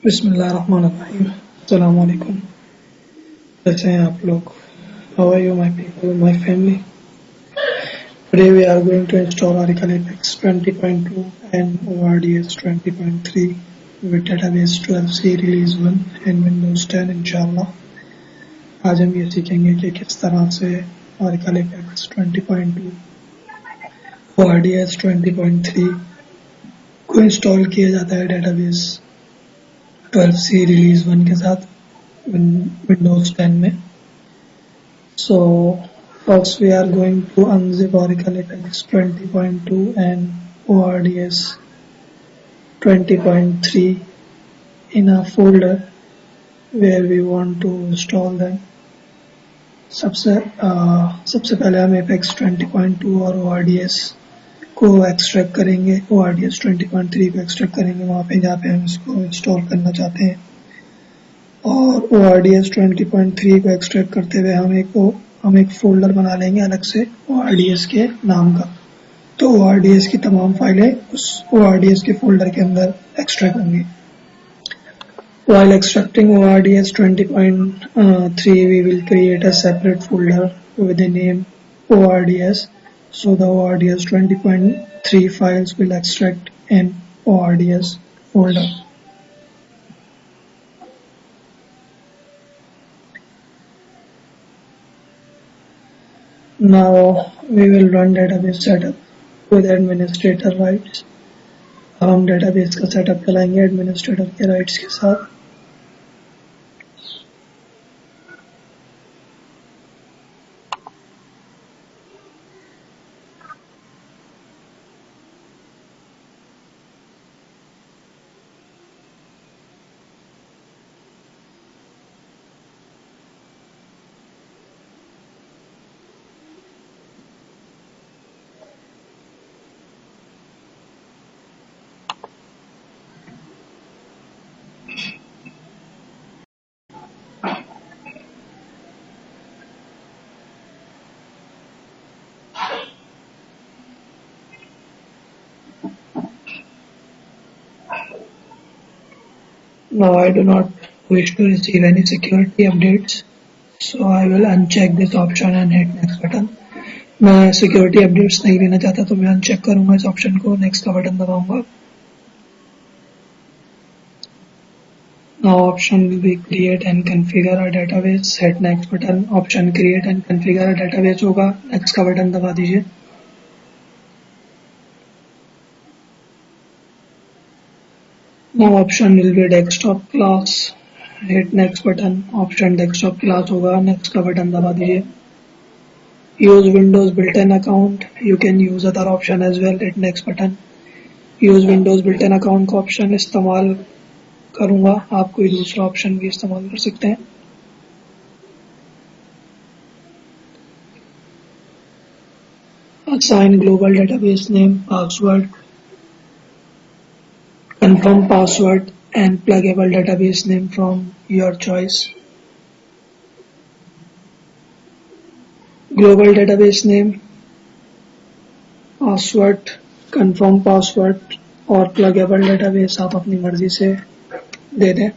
बिस्मिल्लाहिर्रहमानिर्रहीम। अस्सलाम वालेकुम। कैसे हैं आप लोग? How are you, my people, my family? Today we are going to install Oracle Apex 20.2 and ORDS 20.3 with database 12c release 1 and Windows 10 इंशाल्लाह। आज हम ये सीखेंगे कि किस तरह से Oracle Apex 20.2 ORDS 20.3 को इंस्टॉल किया जाता है डेटाबेस 12c रिलीज 1 के साथ विंडोज 10 में। So first we are going to unzip Oracle Apex 20.2 and ORDS 20.3 in a folder where we want to install them. सबसे पहले हम Apex 20.2 और ORDS को एक्सट्रैक्ट करेंगे, ORDS 20.3 को एक्सट्रैक्ट करेंगे वहाँ पे जहाँ पे हम इसको इंस्टॉल करना चाहते हैं। और ORDS 20.3 को एक्सट्रैक्ट करते हुए हम एक फोल्डर बना लेंगे अलग से ORDS के नाम का। तो ORDS की तमाम फाइलें उस ORDS के फोल्डर के अंदर एक्सट्रैक्ट होंगी। While extracting ORDS 20.3, we will create a separate folder with the name ORDS. So the ORDS 20.3 files will extract in ORDS folder. Now we will run database setup with administrator rights. हम database का setup चलाएंगे administrator के rights के साथ। Now I do not wish to receive any security updates, so I will uncheck this option and hit next button. मैं security updates नहीं लेना चाहता तो मैं अनचेक करूंगा इस ऑप्शन को, नेक्स्ट का button दबाऊंगा। Now option will be create and configure a database, hit next button। Option create and configure a database होगा, नेक्स्ट का बटन दबा दीजिए। Now option will be desktop class, hit next button। Option desktop class होगा, next का button दबा दीजिए। Use Windows built-in account, you can use other option as well, hit next button। use Windows built-in account का option इस्तेमाल करूंगा, आप कोई दूसरा ऑप्शन भी इस्तेमाल कर सकते हैं। Assign global database name, password, confirm password and pluggable database name from your choice। Global database name, password, confirm password और pluggable database आप अपनी मर्जी से दे दें।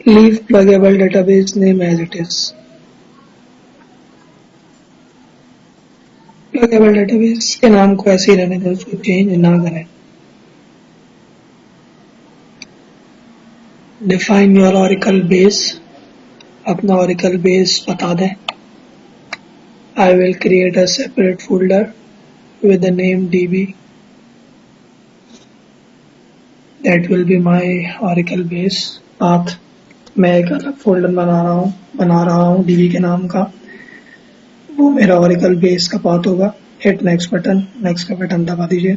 Leave pluggable database name as it is। pluggable database के नाम को ऐसे ही रहने दें, उसको चेंज ना करें। Define your Oracle base, अपना Oracle base बता दें। I will create a separate folder with the name DB। That will be my Oracle base path। मैं एक अलग फोल्डर बना रहा हूँ DB के नाम का। वो मेरा ऑरिकल बेस का पाथ होगा। हिट नेक्स्ट बटन, नेक्स्ट का बटन दबा दीजिए।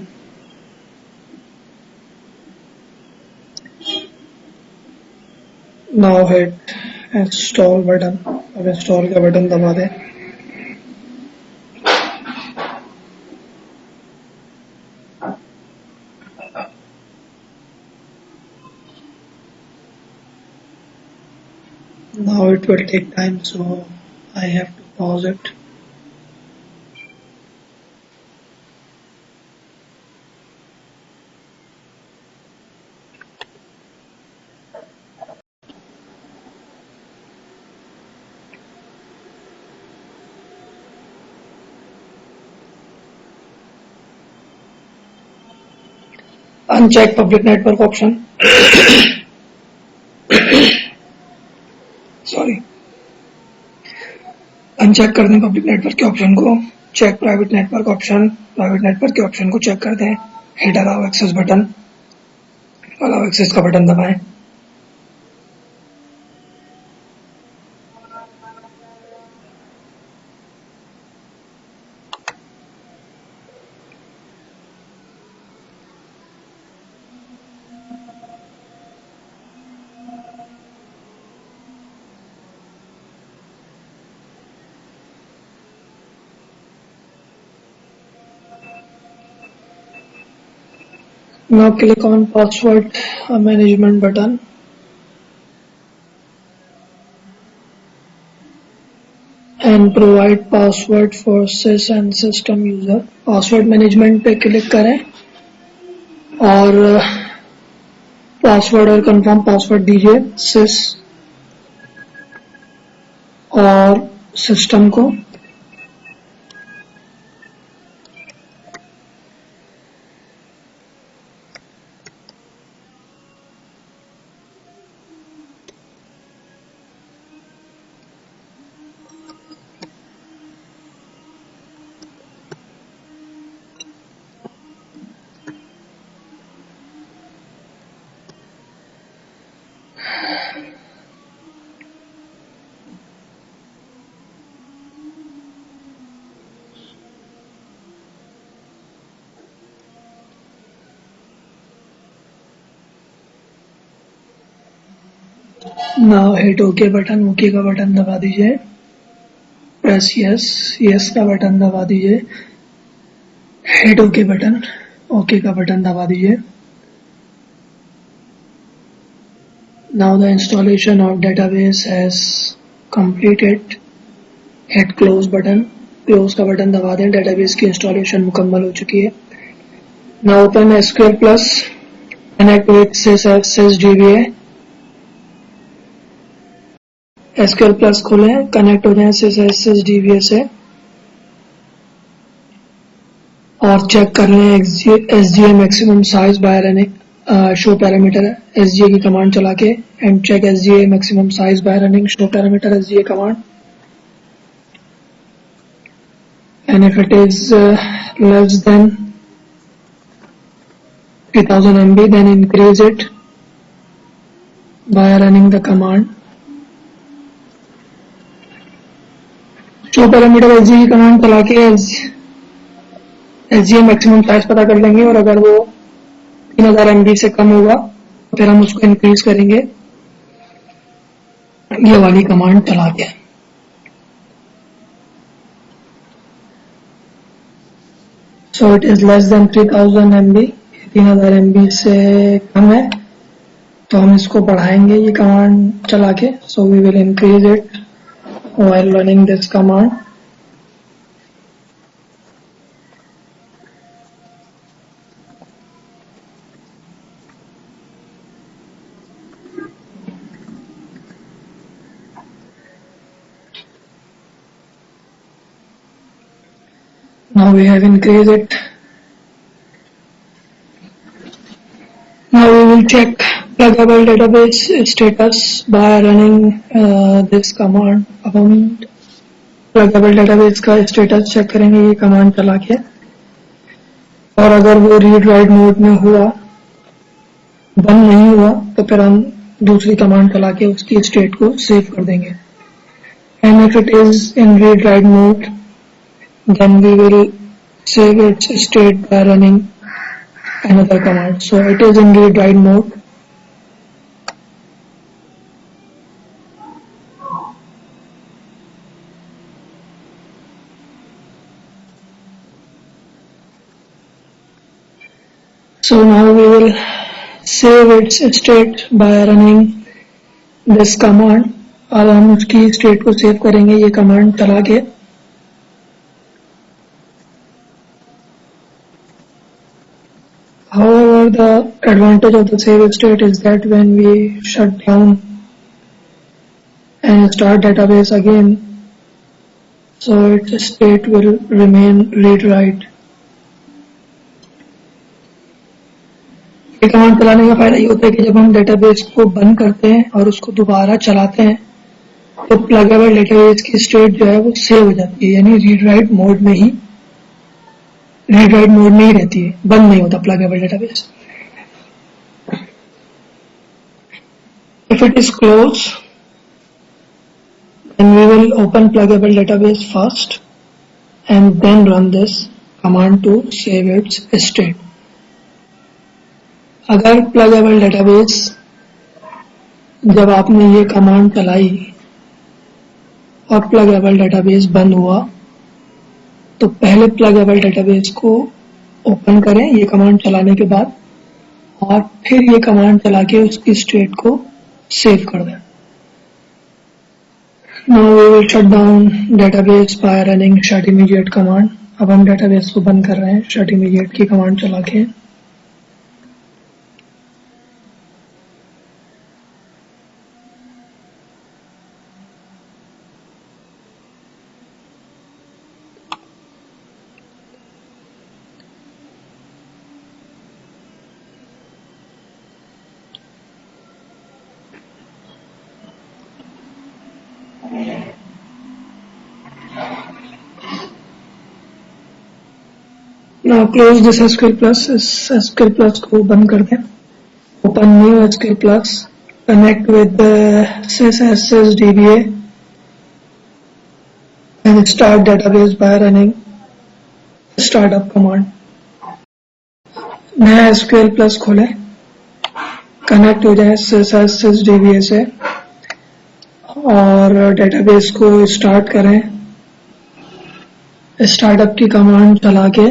नाउ हिट इंस्टॉल बटन, अब इंस्टॉल का बटन दबा दें। Now it will take time, so I have to pause it. Uncheck public network option. Sorry, uncheck कर दें पब्लिक नेटवर्क के ऑप्शन को। Check private network option, private network के option को चेक कर दें। Hit allow access button, allow access का button दबाएं। Now click on password management button. And provide password for sys and system user. Password management पे click करें और password और कंफर्म पासवर्ड दीजिए सिस और सिस्टम को। Now hit okay button, okay का बटन दबा दीजिए। प्रेस यस, यस का बटन दबा दीजिए। हिट ओके बटन, ओके का बटन दबा दीजिए। Now the installation of database has completed. Hit close button, close का बटन दबा दें। डेटाबेस की इंस्टॉलेशन मुकम्मल हो चुकी है। Now open SQL plus, connect with sysdba। SQL plus खोलें, कनेक्ट हो जाए sysdba से और चेक कर लें SGA maximum size by running show parameter SGA की कमांड चला के। And check SGA maximum size by running show parameter SGA command. And if it is less than 3000 MB, then increase it by running the command. Show parameter SGA की command चला के SGA maximum size पता कर लेंगे और अगर वो 3000 MB से कम होगा तो फिर हम उसको इंक्रीज करेंगे ये वाली कमांड चला के। So it is less than 3000 MB, 3000 MB से कम है तो हम इसको बढ़ाएंगे ये कमांड चला के। So we will increase it while running this command. Now we have increased it. Now we will check pluggable database status by running this command. अब हम pluggable database का status चेक करेंगे ये कमांड चला के और अगर वो रीड राइट मोड में हुआ, बंद नहीं हुआ तो फिर हम दूसरी कमांड चला के उसकी स्टेट को सेव कर देंगे। And if it is in read write mode, then we will save its state by running another command. So it is in read write mode. So now we will save its state by running this command. अब हम उसकी state को save करेंगे ये command चला के. However, the advantage of the save state is that when we shut down and start database again, so its state will remain read write. ये command चलाने का फायदा ये होता है कि जब हम डेटाबेस को बंद करते हैं और उसको दोबारा चलाते हैं तो प्लगेबल डेटाबेस की स्टेट जो है वो सेव हो जाती है, यानी रीड राइट मोड में ही रहती है, बंद नहीं होता pluggable database. If it is closed, then we will open pluggable database first and then run this command to save its state. अगर प्लगेबल डेटाबेस जब आपने ये कमांड चलाई और प्लगेबल डेटाबेस बंद हुआ तो पहले प्लगेबल डेटाबेस को ओपन करें ये कमांड चलाने के बाद और फिर ये कमांड चला के उसकी स्टेट को सेव कर दें. Now we will shut down database by running shut immediate command. अब हम डेटाबेस को बंद कर रहे हैं shut immediate की कमांड चला के. Now close this SQL Plus. इस SQL Plus को बंद कर दें. Open new SQL Plus. Connect with the sysdba and start database by running startup command. नया SQL Plus खोलें. कनेक्ट हो जाए sysdba से और डेटाबेस को स्टार्ट करें. स्टार्टअप की कमांड चला के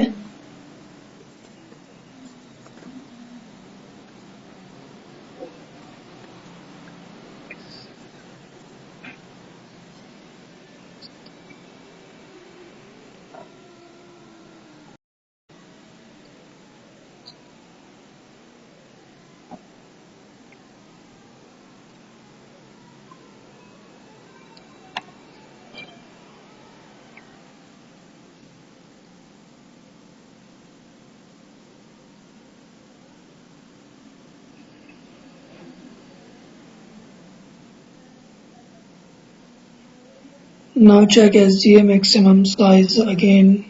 Now check SGA maximum size again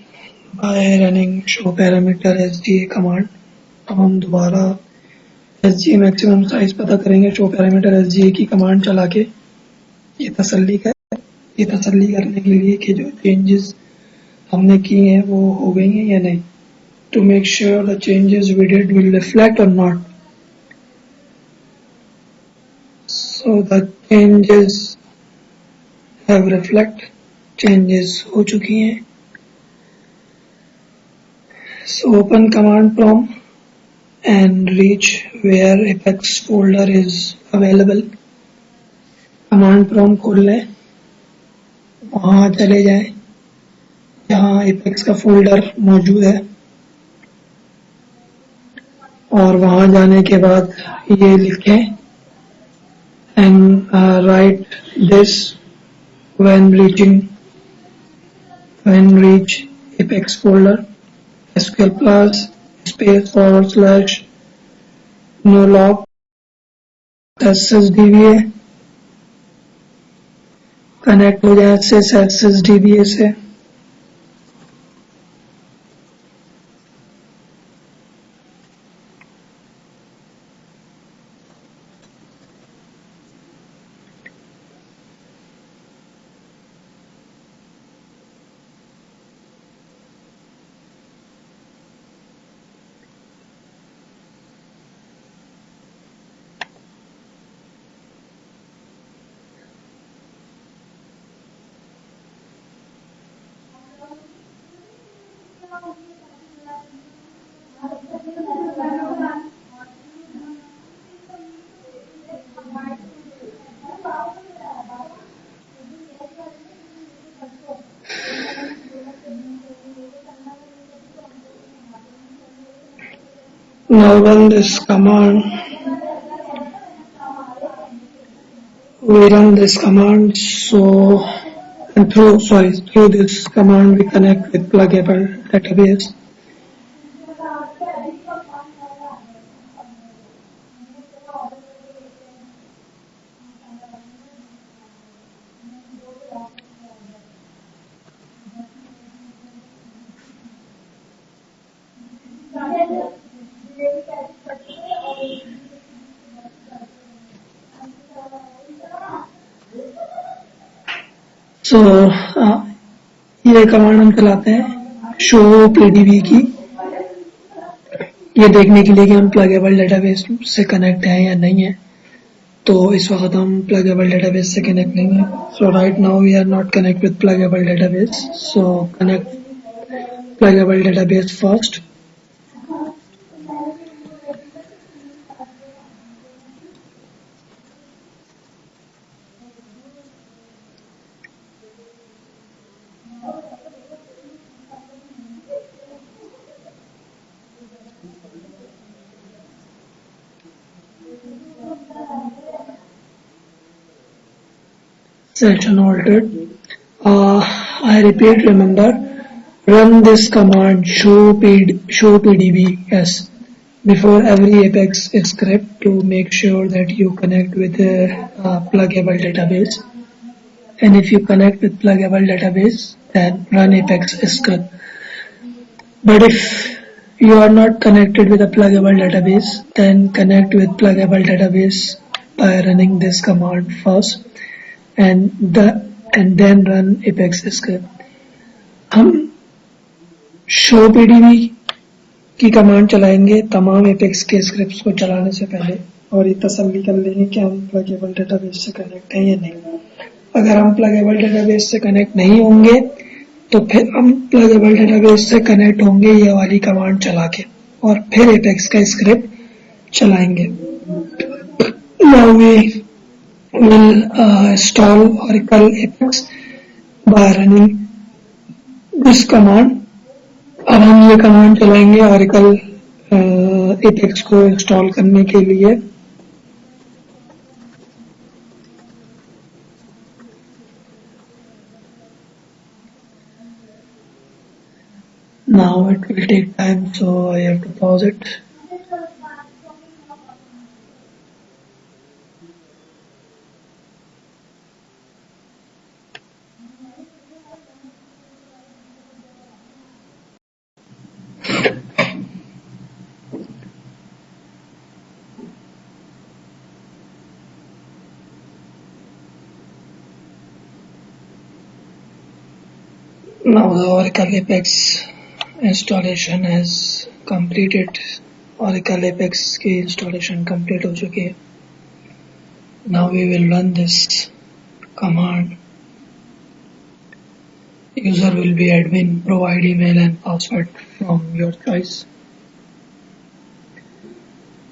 by running show parameter SGA command. अब हम दोबारा SGA maximum size पता करेंगे show parameter SGA की कमांड चला के. ये तसल्ली करने के लिए कि जो चेंजेस हमने किए हैं वो हो गई हैं या नहीं. To make sure the changes we did will reflect or not. So the changes have reflect. Changes हो चुकी हैं. So open command prompt and reach where Apex folder is available. Command prompt खोल लें, वहाँ चले जाएं जहाँ Apex का फोल्डर मौजूद है और वहाँ जाने के बाद ये लिखें and write this when reach Apex folder SQL Plus space / no log sysdba. Connect हो जाए sysdba से. Now run this command. We run this command, so and through this command we connect with pluggable database. So ये command हम चलाते हैं show PDB की, ये देखने के लिए कि हम प्लगेबल डेटाबेस से कनेक्ट हैं या नहीं है। तो इस वक्त हम प्लगेबल डेटाबेस से कनेक्ट नहीं है। So right now we are not connect with pluggable database, so connect pluggable database first. Section altered. I repeat, remember, run this command show pdbs before every Apex script to make sure that you connect with a pluggable database. And if you connect with pluggable database, then run Apex script. But if you are not connected with a pluggable database, then connect with pluggable database by running this command first. and then run Apex script. हम show pdb की command चलाएंगे तमाम Apex के scripts को चलाने से पहले, और ये तसल्ली कर लेंगे कि हम प्लगेबल डेटाबेस से कनेक्ट हैं या नहीं। अगर हम प्लगेबल डेटाबेस से कनेक्ट नहीं होंगे तो फिर हम प्लगेबल डेटाबेस से कनेक्ट होंगे ये वाली कमांड चला के, और फिर Apex का स्क्रिप्ट चलाएंगे। Now we will install Oracle Apex by running this command. अब हम ये कमांड चलाएंगे Oracle Apex को इंस्टॉल करने के लिए। Now it will take time, so I have to pause it. Now the Oracle Apex installation has completed. Oracle Apex की installation complete हो चुकी है। Now we will run this command. User will be admin. Provide email and password from your choice.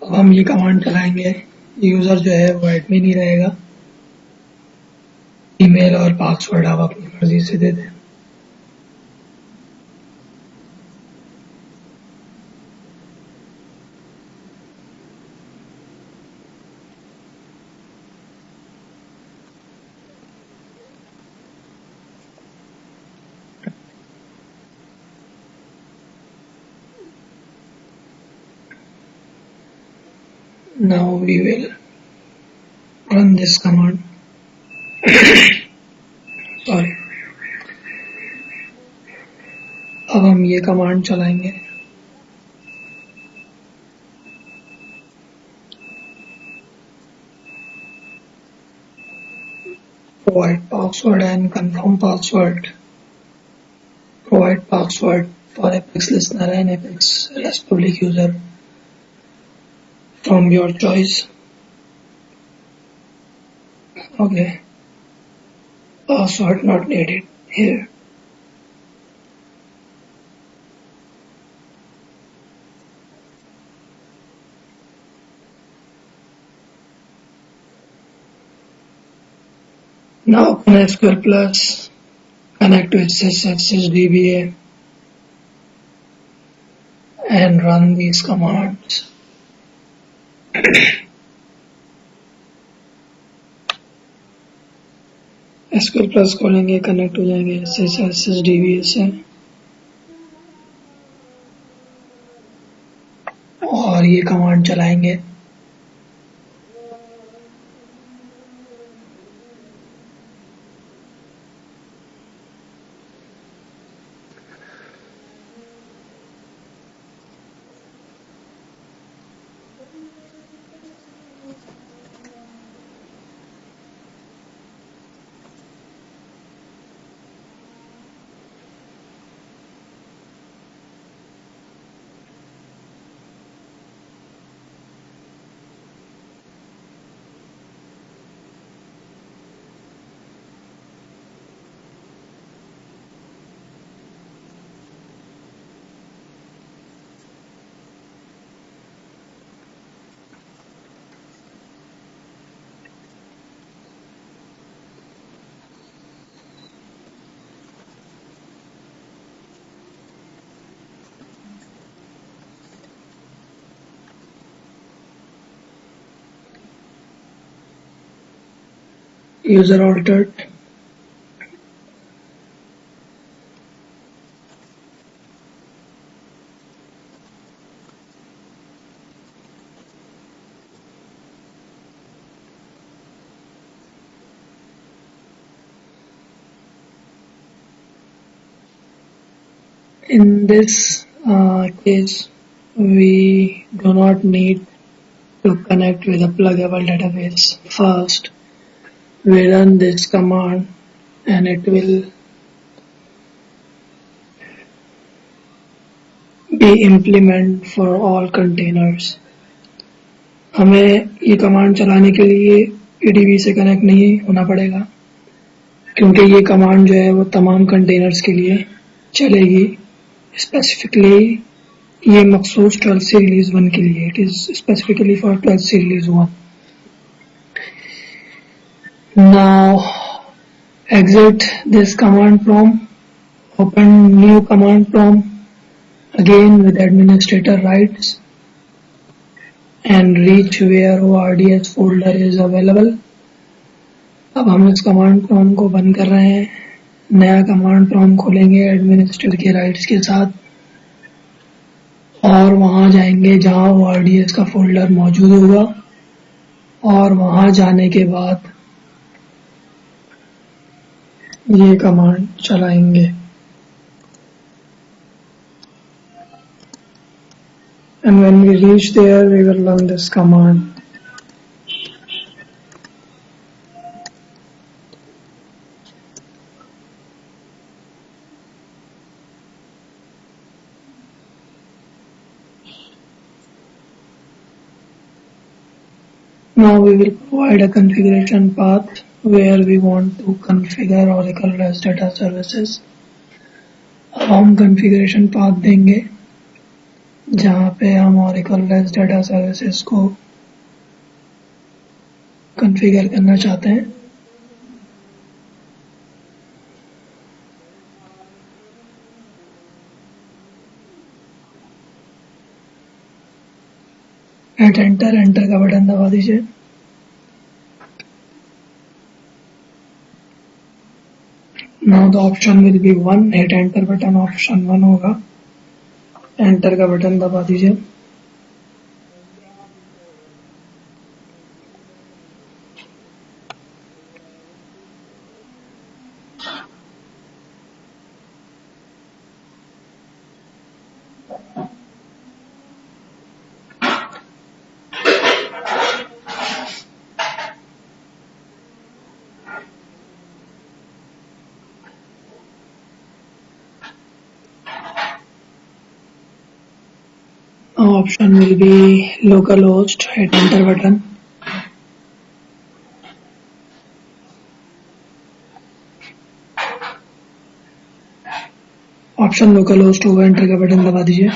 अब हम ये command चलाएंगे। User जो है वो एडमिन ही रहेगा। ईमेल और पासवर्ड आप अपनी मर्जी से दे दें। Now we will run this command. Sorry. अब हम ये कमांड चलाएंगे। Provide password and confirm password. Provide password for Apex listener and Apex REST public user from your choice. Okay. Password not needed here. Now open SQL Plus, connect to SSDBA and run these commands. SQL Plus खोलेंगे, connect हो जाएंगे SSDBA से और ये command चलाएंगे. User altered. In this case, we do not need to connect with a pluggable database. First, we run this command and it will be implement for all containers. हमें ये command चलाने के लिए EDB से connect नहीं होना पड़ेगा क्योंकि ये कमांड जो है वो तमाम कंटेनर्स के लिए चलेगी. स्पेसिफिकली ये मखसूस 12 से रिलीज 1 के लिए. इट इज स्पेसिफिकली फॉर 12 से release 1. Now exit this command prompt, open new command prompt again with administrator rights and reach where ORDS folder is available. अब हम इस कमांड प्रॉम्प्ट को बंद कर रहे हैं. नया कमांड प्रॉम्प्ट खोलेंगे एडमिनिस्ट्रेटर के राइट्स के साथ और वहां जाएंगे जहां ORDS का फोल्डर मौजूद होगा और वहां जाने के बाद ये कमांड चलाएंगे. And when we reach there, we will run this command. Now we will provide a configuration path where we want to configure Oracle REST Data Services. अब हम configuration path देंगे जहाँ पे हम Oracle REST Data Services को configure करना चाहते हैं. Hit enter, enter का बटन दबा दीजिए. Now the option will be 1. Hit enter button option 1 होगा. Enter का बटन दबा दीजिए. Option will be localhost. Hit enter button. Option local host होगा. एंटर का बटन दबा दीजिए.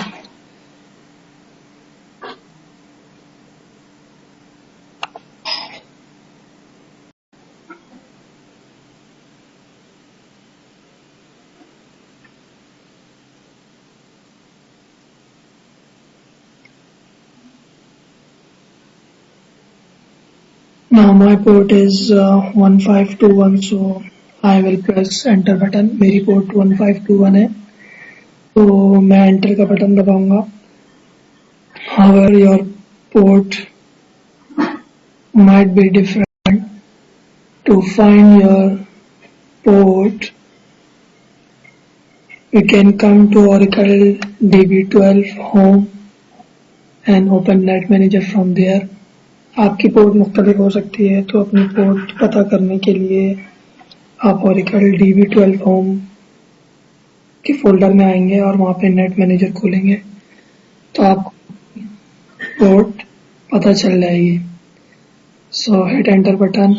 Now my port is 1521, so I will press enter button. मेरी port 1521 है, तो मैं enter का button दबाऊंगा. However, your port might be different. To find your port, we can come to Oracle DB12 Home and open Net Manager from there. आपकी port मुख्तलिफ हो सकती है, तो अपनी पोर्ट पता करने के लिए आप Oracle DB12 Home के फोल्डर में आएंगे और वहाँ पे नेट मैनेजर खोलेंगे, तो आपको पोर्ट पता चल जाएगी. So hit enter button.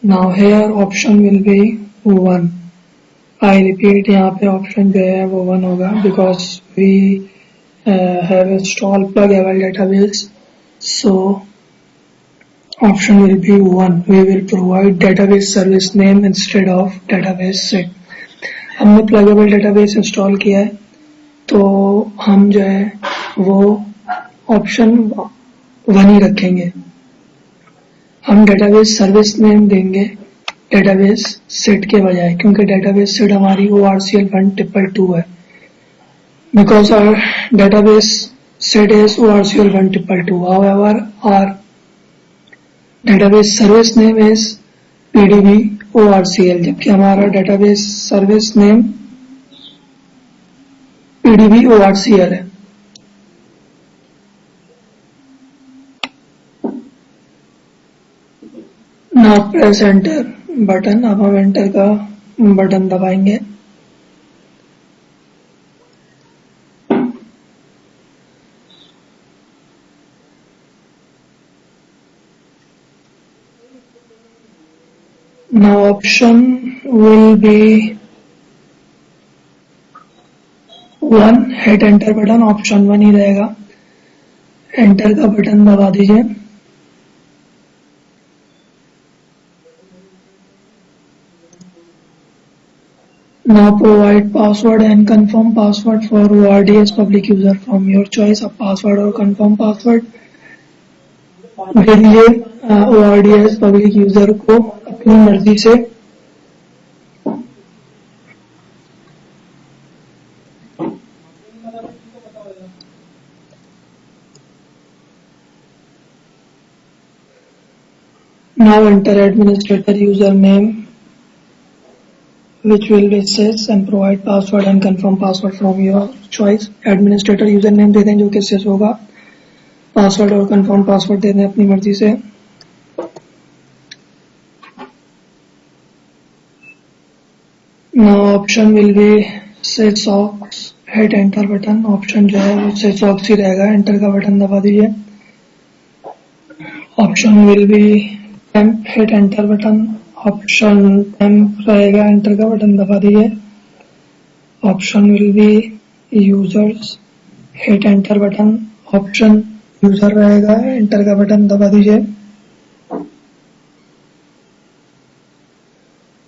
Now here option will be 1. I repeat, यहाँ पे option जो है वो 1 होगा, because we have installed pluggable database. So option will be 1. We will provide database service name instead of database set. हमने pluggable database install किया है, तो हम जो है वो option 1 ही रखेंगे. हम डेटाबेस सर्विस नेम देंगे डेटाबेस सेट के बजाय, क्योंकि डेटाबेस सेट हमारी ORCL 1.2 है. Because our database set is ORCL 1.2. However, our database service name is PDB ORCL, जबकि हमारा database service name PDB ORCL है. Now press enter button. अब हम एंटर का बटन दबाएंगे. Now option will be 1. hit enter button option 1 ही रहेगा. Enter का button दबा दीजिए. Now provide password and confirm password for ORDS public user from your choice. अब पासवर्ड और confirm password दे दीजिए ORDS public user को अपनी मर्जी से. Now enter administrator username, which will be sys, and provide password and confirm password from your choice. Administrator user name दे दें जो कि sys होगा. पासवर्ड और confirm पासवर्ड दे दें अपनी मर्जी से. Now option will be sysox. hit enter button. Option जो है वो sysox ही रहेगा. एंटर का बटन दबा दीजिए. Option will be temp. hit enter button. Option temp रहेगा. एंटर का बटन दबा दीजिए. Option will be users. hit enter button. Option user रहेगा. एंटर का बटन दबा दीजिए.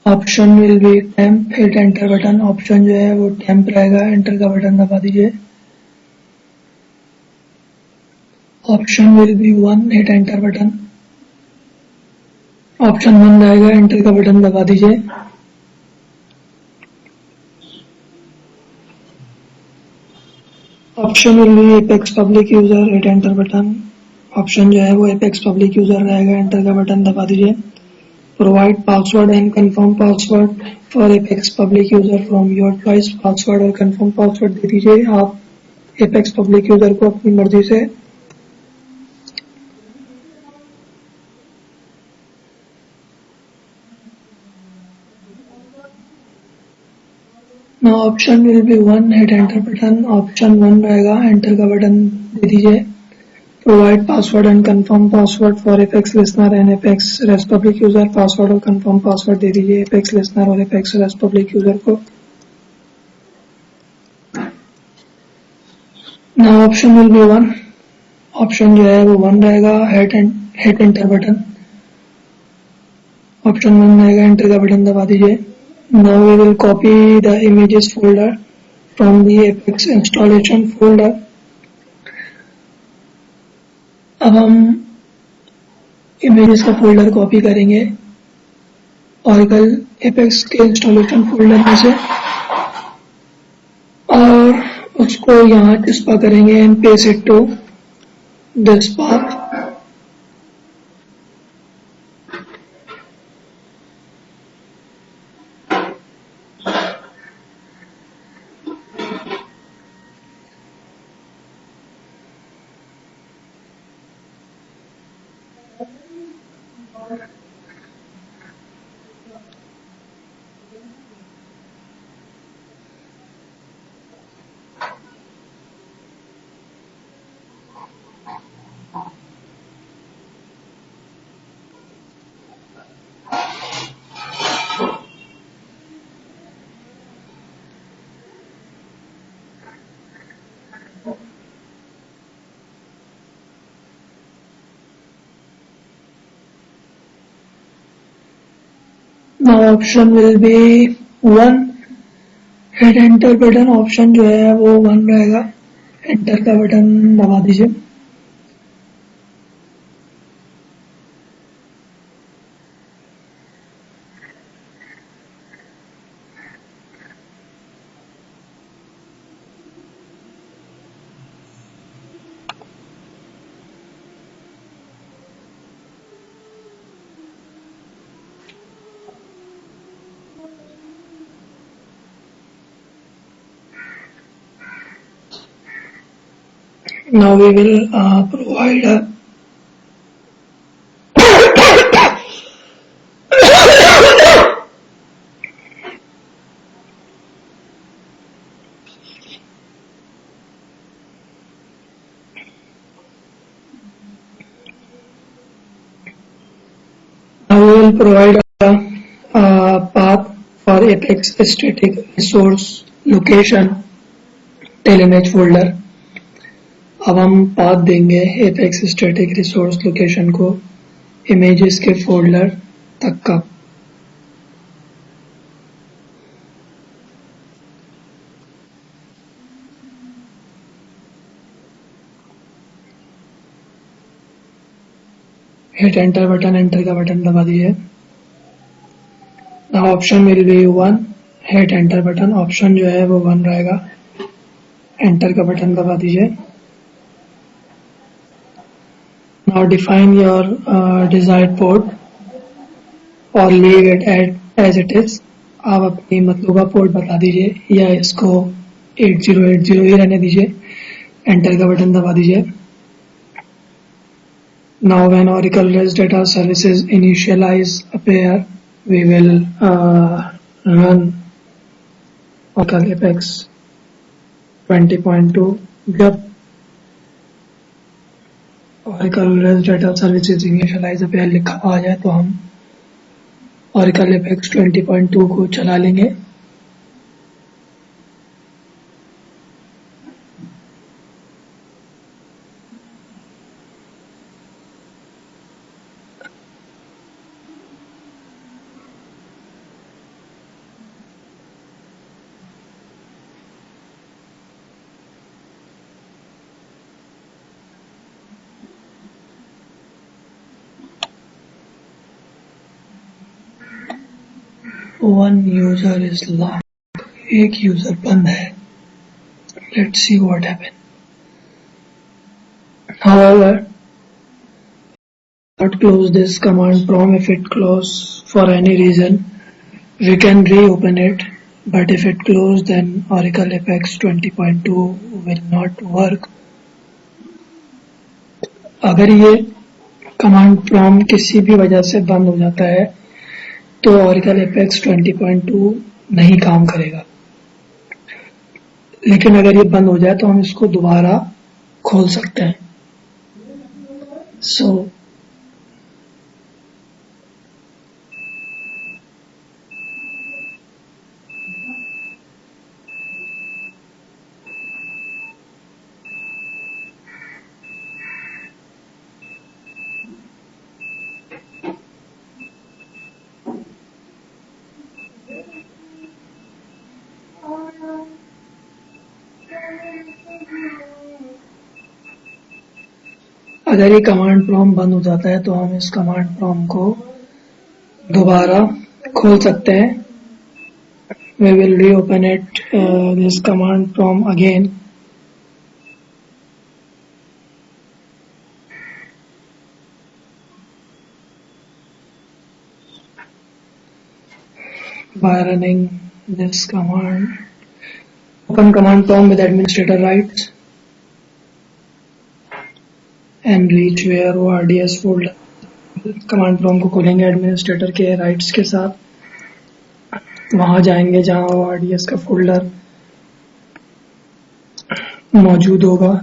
Option will be temp. hit enter button. Option जो है वो temp रहेगा. एंटर का बटन दबा दीजिए. Option will be 1. hit enter button. Option 1 रहेगा. एंटर का बटन दबा दीजिए. Option will be apex public user. hit enter button. Option जो है वो apex public user रहेगा. एंटर का बटन दबा दीजिए. Provide password and confirm password for apex public user from your choice. Password और कंफर्म पासवर्ड दे दीजिए आप apex public user को अपनी मर्जी से. Now option will be 1. hit enter button. Option 1 रहेगा. एंटर का बटन दे दीजिए. Provide password and confirm password for apex listener and apex rest public user. Password और कंफर्म पासवर्ड दे दीजिए apex लिसनर और apex रेस्ट पब्लिक यूजर को. Now option will be 1. Option जो है वो 1 रहेगा. hit enter button. ऑप्शन 1 रहेगा. Enter का बटन दबा दीजिए. Now we will copy the images folder from the apex installation folder. अब हम इमेजेस का फोल्डर कॉपी करेंगे ऑरिकल एपेक्स के इंस्टॉलेशन फोल्डर में से और उसको यहाँ डिस्पा करेंगे and paste it to this path. Now option will be 1. Hit enter button option जो है वो 1 रहेगा. एंटर का बटन दबा दीजिए. Now we will provide a path for Apex static resource location tell image folder. अब हम पाथ देंगे एपेक्स स्टैटिक रिसोर्स लोकेशन को इमेजेस के फोल्डर तक का. हिट एंटर बटन, एंटर का बटन दबा दीजिए. Now option will be 1. Hit enter button option जो है वो 1 रहेगा. एंटर का बटन दबा दीजिए. Now define your desired port और leave it as it is. आप अपनी मतलूबा पोर्ट बता दीजिए या इसको 8080 ही रहने दीजिए. एंटर का बटन दबा दीजिए. Now when Oracle REST data services initialize appear, we will run Oracle Apex 20.2. जब Oracle REST data services initialize appear लिखा आ जाए तो हम Oracle Apex 20.2 को चला लेंगे. One user is locked. एक यूजर बंद है. Let's see what happened. However, not close this command prompt. If it close for any reason, we can reopen it. But if it closed, then Oracle Apex 20.2 will not work. अगर ये command prompt किसी भी वजह से बंद हो जाता है तो Oracle Apex 20.2 नहीं काम करेगा. लेकिन अगर ये बंद हो जाए तो हम इसको दोबारा खोल सकते हैं. So अगर ये कमांड प्रॉम्प्ट बंद हो जाता है तो हम इस कमांड प्रॉम्प्ट को दोबारा खोल सकते हैं. We will reopen it, this command prompt again. By running this command. Open command prompt with administrator rights and reach where RDS folder. Command prompt को खोलेंगे एडमिनिस्ट्रेटर के राइट्स के साथ. वहां जाएंगे जहां RDS का फोल्डर मौजूद होगा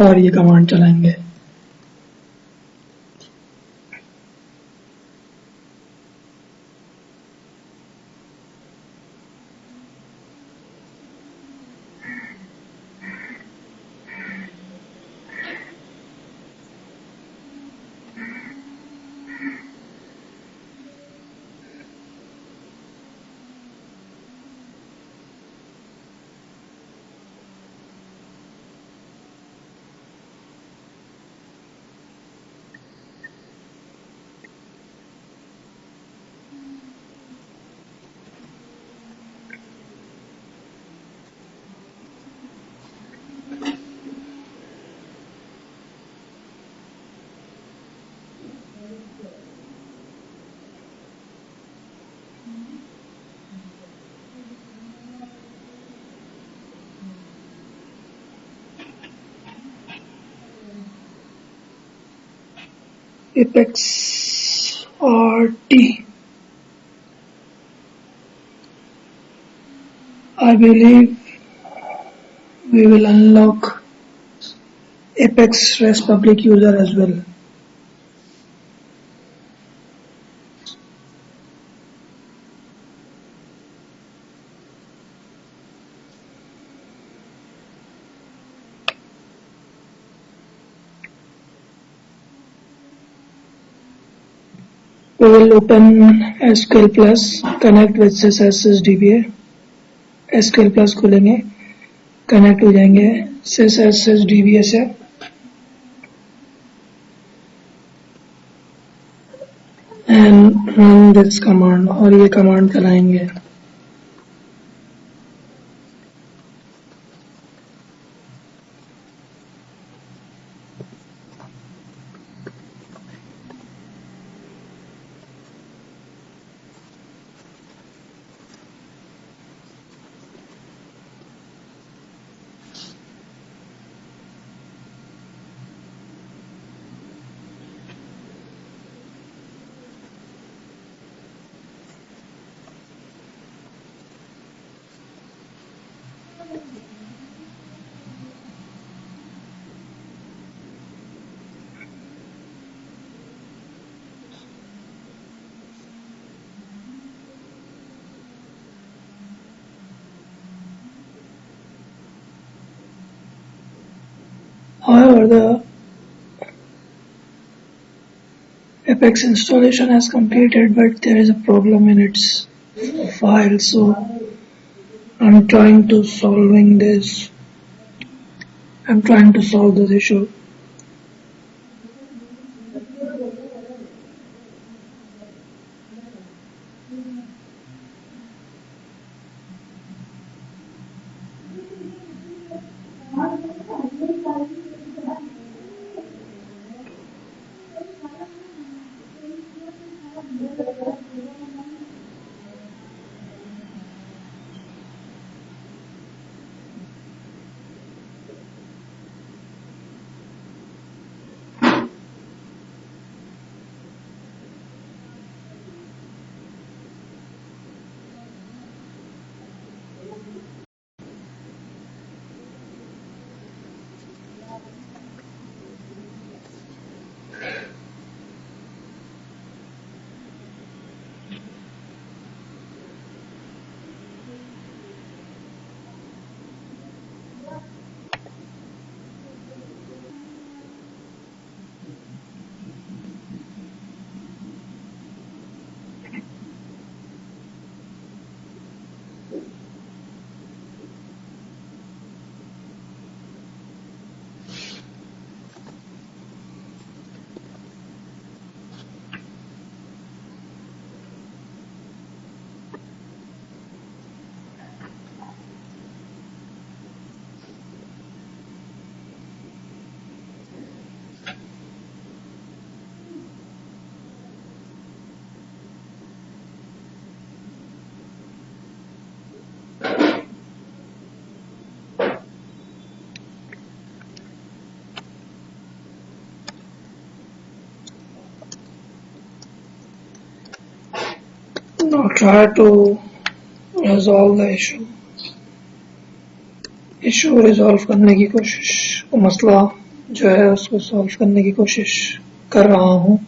और ये कमांड चलाएंगे. Apex RT. I believe we will unlock Apex REST public user as well. We will open SQL Plus, connect with SysAccess DBA. SQL Plus खोलेंगे, कनेक्ट हो जाएंगे SysAccess DBA से. And run this command और ये command चलाएंगे. However, the Apex installation has completed, but there is a problem in its file, so I'm trying to solve this issue. try to resolve the issue resolve करने की कोशिश, मसला जो है उसको सॉल्व करने की कोशिश कर रहा हूँ.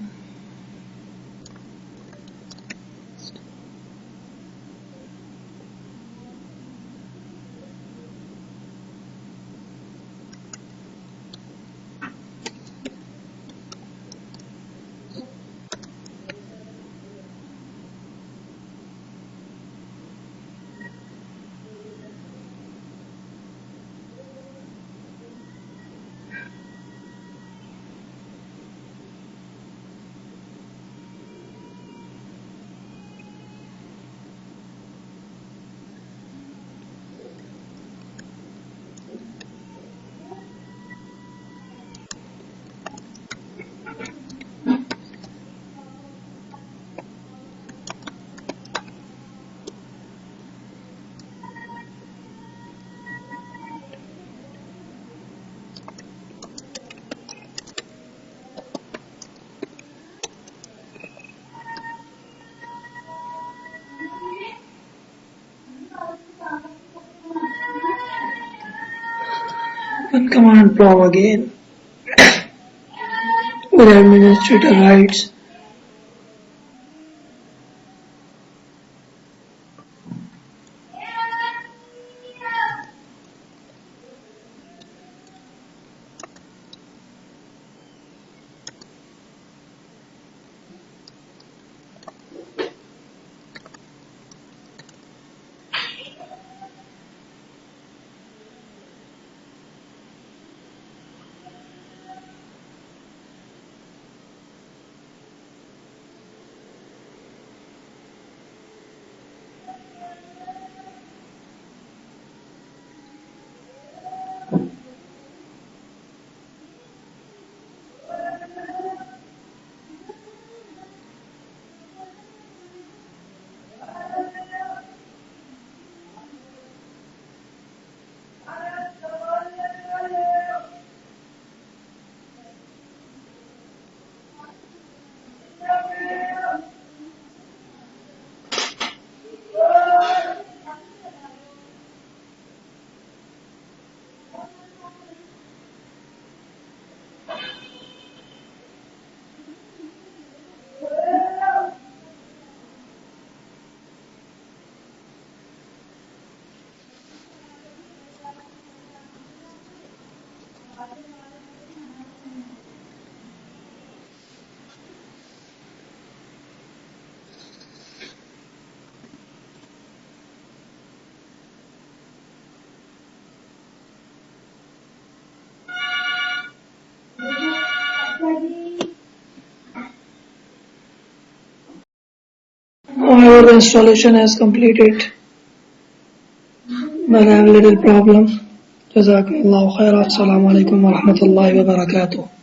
Run command prompt again with administrator rights. However, the installation has completed, but I have a little problem. Jazakumullahu khairan. Assalamu alaikum wa rahmatullahi wa barakatuh.